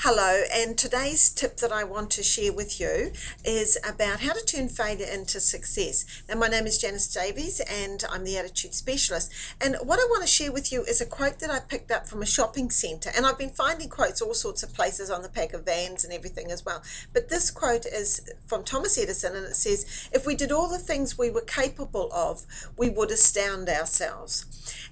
Hello, and today's tip that I want to share with you is about how to turn failure into success. Now, my name is Janice Davies, and I'm the Attitude Specialist. And what I want to share with you is a quote that I picked up from a shopping centre. And I've been finding quotes all sorts of places on the back of vans and everything as well. But this quote is from Thomas Edison, and it says, "If we did all the things we were capable of, we would astound ourselves."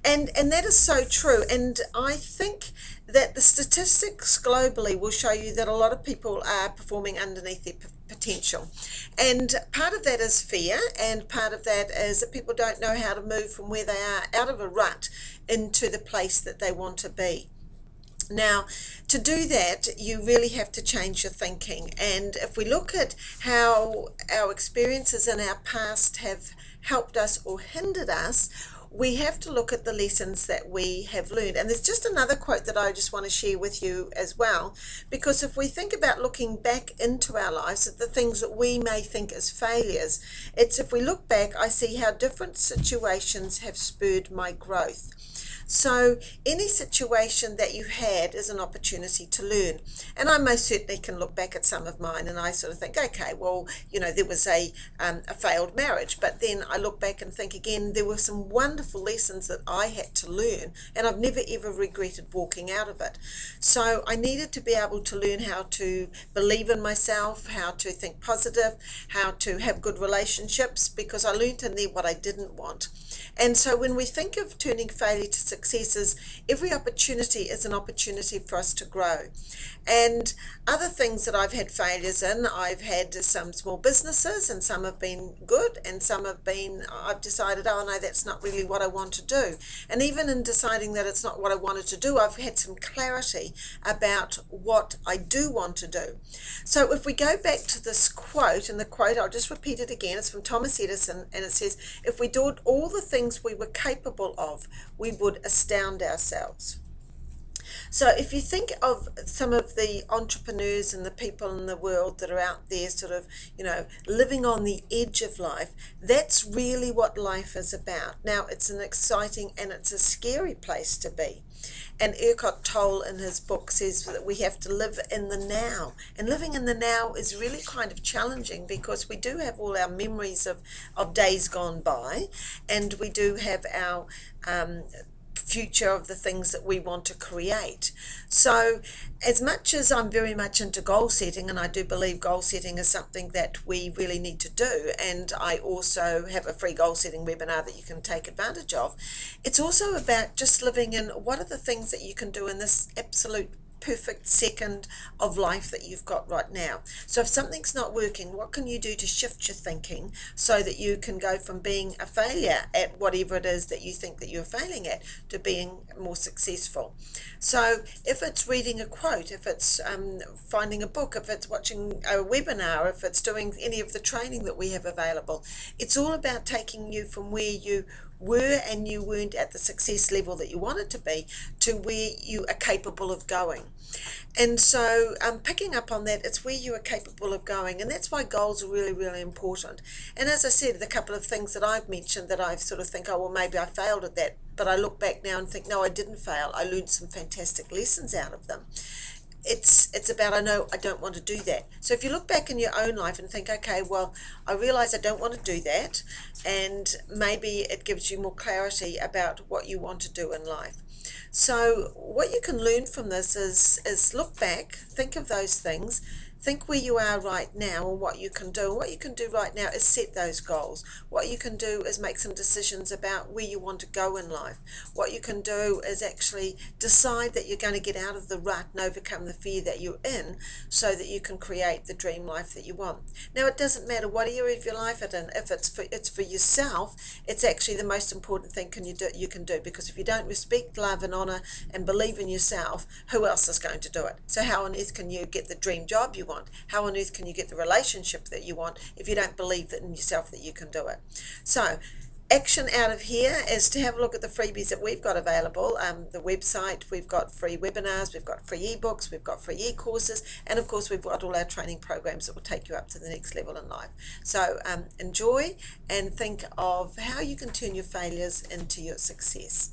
And that is so true. And I think that the statistics globally will show you that a lot of people are performing underneath their potential. And part of that is fear, and part of that is that people don't know how to move from where they are out of a rut into the place that they want to be. Now, to do that, you really have to change your thinking. And if we look at how our experiences in our past have helped us or hindered us, we have to look at the lessons that we have learned. And there's just another quote that I just want to share with you as well, because if we think about looking back into our lives at the things that we may think as failures, it's if we look back, I see how different situations have spurred my growth. So any situation that you had is an opportunity to learn. And I most certainly can look back at some of mine and I sort of think, okay, well, there was a failed marriage. But then I look back and think again, there were some wonderful lessons that I had to learn, and I've never ever regretted walking out of it. So I needed to be able to learn how to believe in myself, how to think positive, how to have good relationships, because I learned in there what I didn't want. And so when we think of turning failure to successes, every opportunity is an opportunity for us to grow. And other things that I've had failures in, I've had some small businesses, and some have been good, and some have been, I've decided, oh no, that's not really what I want to do. And even in deciding that it's not what I wanted to do, I've had some clarity about what I do want to do. So if we go back to this quote, and the quote, I'll just repeat it again, it's from Thomas Edison, and it says, "If we did all the things we were capable of, we would astound ourselves." So if you think of some of the entrepreneurs and the people in the world that are out there sort of, living on the edge of life, that's really what life is about. Now, it's an exciting and it's a scary place to be. And Eckhart Tolle in his book says that we have to live in the now. And living in the now is really kind of challenging, because we do have all our memories of days gone by, and we do have our future of the things that we want to create. So as much as I'm very much into goal setting, and I do believe goal setting is something that we really need to do, and I also have a free goal setting webinar that you can take advantage of, it's also about just living in what are the things that you can do in this absolute perfect second of life that you've got right now. So if something's not working, what can you do to shift your thinking so that you can go from being a failure at whatever it is that you think that you're failing at to being more successful? So if it's reading a quote, if it's finding a book, if it's watching a webinar, if it's doing any of the training that we have available, it's all about taking you from where you were and you weren't at the success level that you wanted to be to where you are capable of going. And so picking up on that, it's where you are capable of going, and that's why goals are really, really important. And as I said, the couple of things that I've mentioned that I sort of think, oh, well, maybe I failed at that, but I look back now and think, no, I didn't fail. I learned some fantastic lessons out of them. It's about, I know I don't want to do that. So if you look back in your own life and think, okay, well, I realize I don't want to do that, and maybe it gives you more clarity about what you want to do in life. So what you can learn from this is look back, think of those things, think where you are right now and what you can do. And what you can do right now is set those goals. What you can do is make some decisions about where you want to go in life. What you can do is actually decide that you're going to get out of the rut and overcome the fear that you're in, so that you can create the dream life that you want. Now, it doesn't matter what area of your life it's in. If it's for yourself, it's actually the most important thing you can do, because if you don't respect, love and honor and believe in yourself, who else is going to do it? So how on earth can you get the dream job you want? How on earth can you get the relationship that you want if you don't believe that in yourself that you can do it? So action out of here is to have a look at the freebies that we've got available. The website, we've got free webinars, we've got free ebooks, we've got free e-courses, and of course we've got all our training programs that will take you up to the next level in life. So enjoy and think of how you can turn your failures into your success.